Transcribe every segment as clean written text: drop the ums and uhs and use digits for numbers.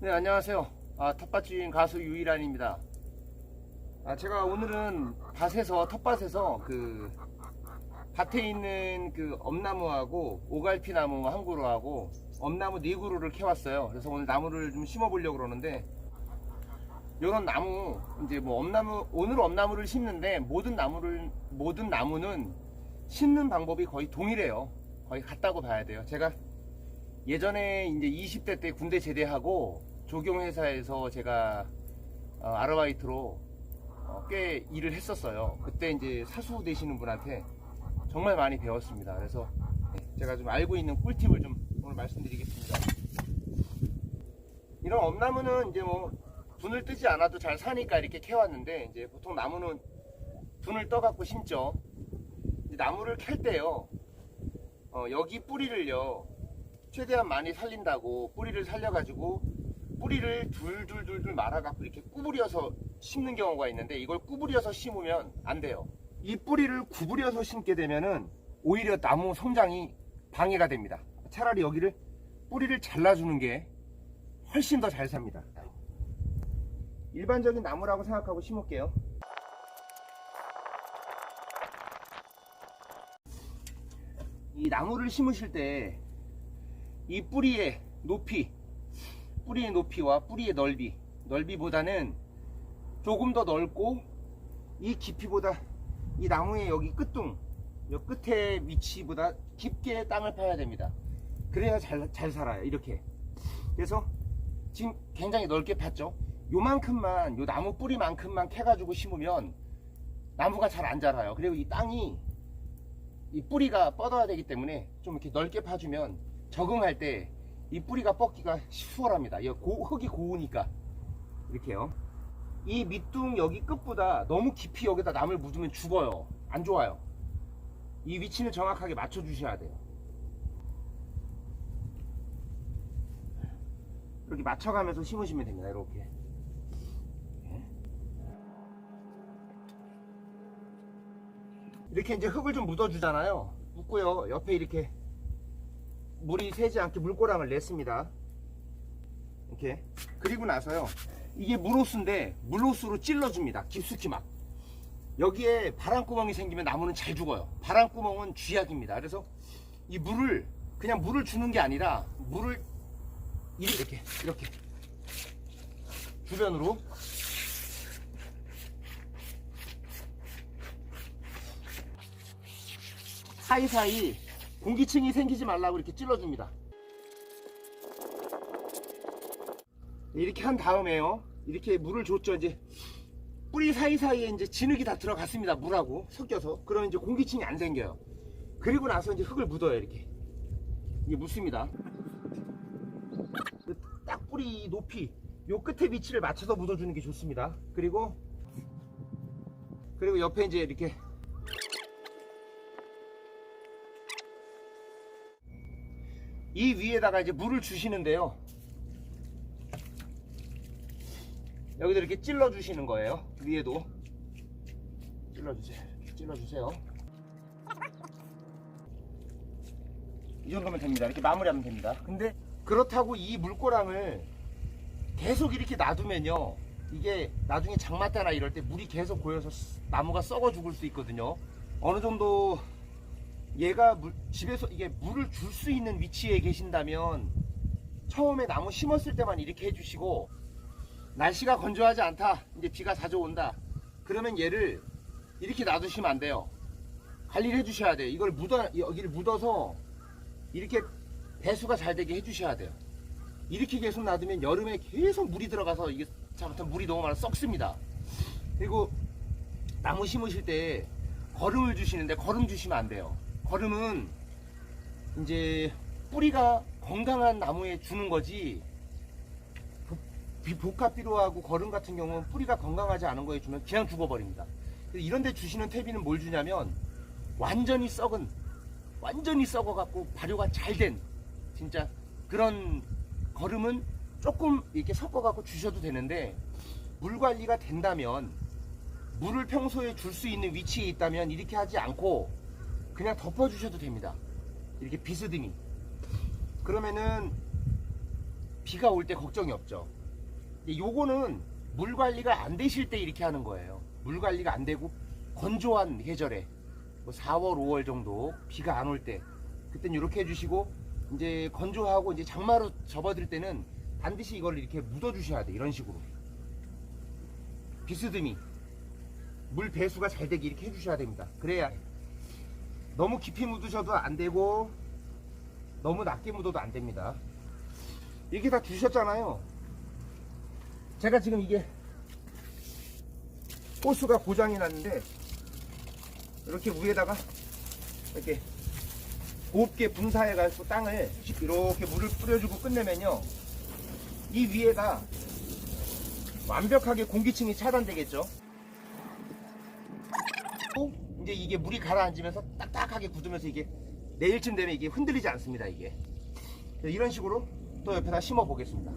네, 안녕하세요. 텃밭주인 가수 유일한입니다. 제가 오늘은 텃밭에서 밭에 있는 엄나무하고 오갈피 나무 한 그루하고 엄나무 네 그루를 캐왔어요. 그래서 오늘 나무를 좀 심어 보려고 그러는데, 요런 나무, 이제 오늘 엄나무를 심는데, 모든 나무는 심는 방법이 거의 동일해요. 거의 같다고 봐야 돼요. 제가 예전에 이제 20대 때 군대 제대하고 조경회사에서 제가 아르바이트로 꽤 일을 했었어요. 그때 이제 사수 되시는 분한테 정말 많이 배웠습니다. 그래서 제가 좀 알고 있는 꿀팁을 좀 오늘 말씀드리겠습니다. 이런 엄나무는 이제 분을 뜨지 않아도 잘 사니까 이렇게 캐왔는데, 이제 보통 나무는 분을 떠갖고 심죠. 나무를 캘 때요, 여기 뿌리를요, 최대한 많이 살린다고 뿌리를 살려가지고 뿌리를 둘둘둘둘 말아갖고 이렇게 구부려서 심는 경우가 있는데, 이걸 구부려서 심으면 안 돼요. 이 뿌리를 구부려서 심게 되면은 오히려 나무 성장이 방해가 됩니다. 차라리 여기를 뿌리를 잘라주는 게 훨씬 더 잘 삽니다. 일반적인 나무라고 생각하고 심을게요. 이 나무를 심으실 때 이 뿌리의 높이와 뿌리의 넓이보다는 조금 더 넓고, 이 깊이보다 이 나무의 여기 끝둥, 이 끝의 위치보다 깊게 땅을 파야 됩니다. 그래야 잘 살아요. 이렇게. 그래서 지금 굉장히 넓게 팠죠. 요만큼만, 요 나무 뿌리만큼만 캐가지고 심으면 나무가 잘 안 자라요. 그리고 이 땅이, 이 뿌리가 뻗어야 되기 때문에 좀 이렇게 넓게 파주면 적응할 때 이 뿌리가 뻗기가 수월합니다. 흙이 고우니까. 이렇게요. 이 밑둥 여기 끝보다 너무 깊이 여기다 나무를 묻으면 죽어요. 안 좋아요. 이 위치는 정확하게 맞춰 주셔야 돼요. 이렇게 맞춰가면서 심으시면 됩니다. 이렇게. 이렇게 이제 흙을 좀 묻어주잖아요. 묻고요, 옆에 이렇게 물이 새지 않게 물고랑을 냈습니다. 이렇게. 그리고 나서요, 이게 물호스인데 물호스로 찔러줍니다. 깊숙이 막. 여기에 바람구멍이 생기면 나무는 잘 죽어요. 바람구멍은 쥐약입니다. 그래서 이 물을, 그냥 물을 주는 게 아니라 물을 이렇게 주변으로 사이사이 공기층이 생기지 말라고 이렇게 찔러줍니다. 이렇게 한 다음에요, 이렇게 물을 줬죠. 이제 뿌리 사이사이에 이제 진흙이 다 들어갔습니다. 물하고 섞여서. 그러면 이제 공기층이 안 생겨요. 그리고 나서 이제 흙을 묻어요. 이렇게. 이게 묻습니다. 딱 뿌리 높이, 요 끝에 위치를 맞춰서 묻어주는 게 좋습니다. 그리고 옆에 이제 이렇게 이 위에다가 이제 물을 주시는데요, 여기도 이렇게 찔러 주시는 거예요. 위에도 찔러주세요. 이 정도면 됩니다. 이렇게 마무리하면 됩니다. 근데 그렇다고 이 물고랑을 계속 이렇게 놔두면요, 이게 나중에 장마 때나 이럴 때 물이 계속 고여서 나무가 썩어 죽을 수 있거든요. 어느 정도 얘가 집에서 이게 물을 줄 수 있는 위치에 계신다면 처음에 나무 심었을 때만 이렇게 해주시고, 날씨가 건조하지 않다, 이제 비가 자주 온다, 그러면 얘를 이렇게 놔두시면 안 돼요. 관리를 해주셔야 돼요. 이걸 여기를 묻어서 이렇게 배수가 잘 되게 해주셔야 돼요. 이렇게 계속 놔두면 여름에 계속 물이 들어가서 이게 잘못하면 물이 너무 많아 썩습니다. 그리고 나무 심으실 때 거름을 주시는데, 거름 주시면 안 돼요. 거름은 이제 뿌리가 건강한 나무에 주는 거지, 복합비료하고 거름 같은 경우는 뿌리가 건강하지 않은 거에 주면 그냥 죽어버립니다. 이런 데 주시는 퇴비는 뭘 주냐면, 완전히 썩어갖고 발효가 잘 된 진짜 그런 거름은 조금 이렇게 섞어갖고 주셔도 되는데, 물 관리가 된다면, 물을 평소에 줄 수 있는 위치에 있다면 이렇게 하지 않고 그냥 덮어주셔도 됩니다. 이렇게 비스듬히. 그러면은 비가 올 때 걱정이 없죠. 근데 요거는 물 관리가 안 되실 때 이렇게 하는 거예요. 물 관리가 안 되고 건조한 계절에 뭐 4월, 5월 정도 비가 안 올 때 그땐 이렇게 해주시고, 이제 건조하고 이제 장마로 접어들 때는 반드시 이걸 이렇게 묻어 주셔야 돼. 이런 식으로 비스듬히 물 배수가 잘 되게 이렇게 해주셔야 됩니다. 그래야 너무 깊이 묻으셔도 안 되고 너무 낮게 묻어도 안 됩니다. 이렇게 다 두셨잖아요. 제가 지금 이게 호스가 고장이 났는데 이렇게 위에다가 이렇게 곱게 분사해가지고 땅을 이렇게 물을 뿌려주고 끝내면요, 이 위에가 완벽하게 공기층이 차단되겠죠. 또 이제 이게 물이 가라앉으면서 딱딱하게 굳으면서 이게 내일쯤 되면 이게 흔들리지 않습니다. 이게 이런 식으로 또 옆에다 심어 보겠습니다.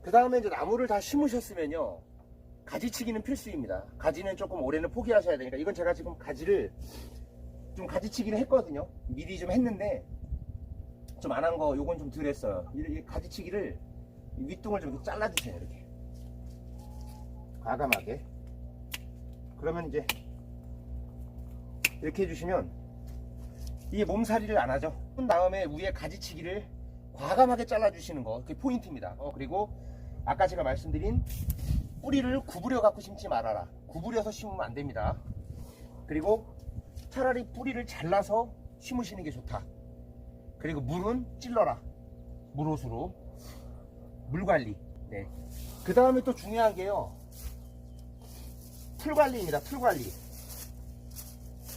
그 다음에 이제 나무를 다 심으셨으면요, 가지치기는 필수입니다. 가지는 조금 올해는 포기하셔야 되니까, 이건 제가 지금 가지를 좀 가지치기는 했거든요. 미리 좀 했는데 좀 안 한 거 요건 좀 덜 했어요. 이 가지치기를 윗둥을 좀 이렇게 잘라주세요. 이렇게 과감하게. 그러면 이제 이렇게 해주시면 이게 몸살이를 안 하죠. 그 다음에 위에 가지치기를 과감하게 잘라주시는 거, 그게 포인트입니다. 그리고 아까 제가 말씀드린 뿌리를 구부려 갖고 심지 말아라. 구부려서 심으면 안 됩니다. 그리고 차라리 뿌리를 잘라서 심으시는 게 좋다. 그리고 물은 찔러라. 물호수로 물 관리. 네. 그 다음에 또 중요한 게요, 풀 관리입니다. 풀 관리.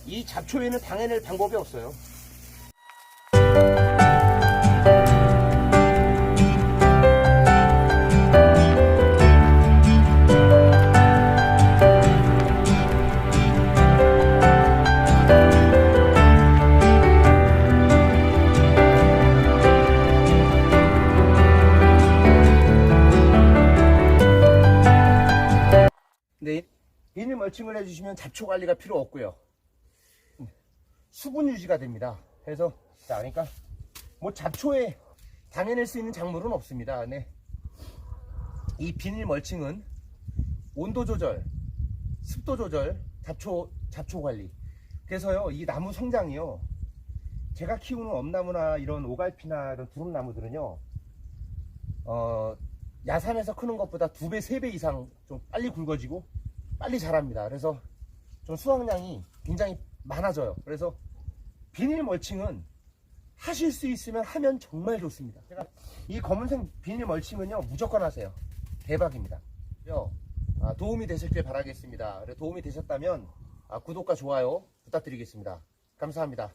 이 잡초에는 당해낼 방법이 없어요. 네, 비닐 멀칭을 해주시면 잡초 관리가 필요 없고요, 수분 유지가 됩니다. 그래서 자, 그러니까 뭐 잡초에 당해낼 수 있는 작물은 없습니다. 네. 이 비닐 멀칭은 온도 조절, 습도 조절, 잡초 관리. 그래서요, 이 나무 성장이요, 제가 키우는 엄나무나 이런 오갈피나 이런 두릅나무들은요, 야산에서 크는 것보다 2배, 3배 이상 좀 빨리 굵어지고 빨리 자랍니다. 그래서 좀 수확량이 굉장히 많아져요. 그래서 비닐 멀칭은 하실 수 있으면 하면 정말 좋습니다. 제가 이 검은색 비닐 멀칭은요, 무조건 하세요. 대박입니다. 도움이 되셨길 바라겠습니다. 도움이 되셨다면 구독과 좋아요 부탁드리겠습니다. 감사합니다.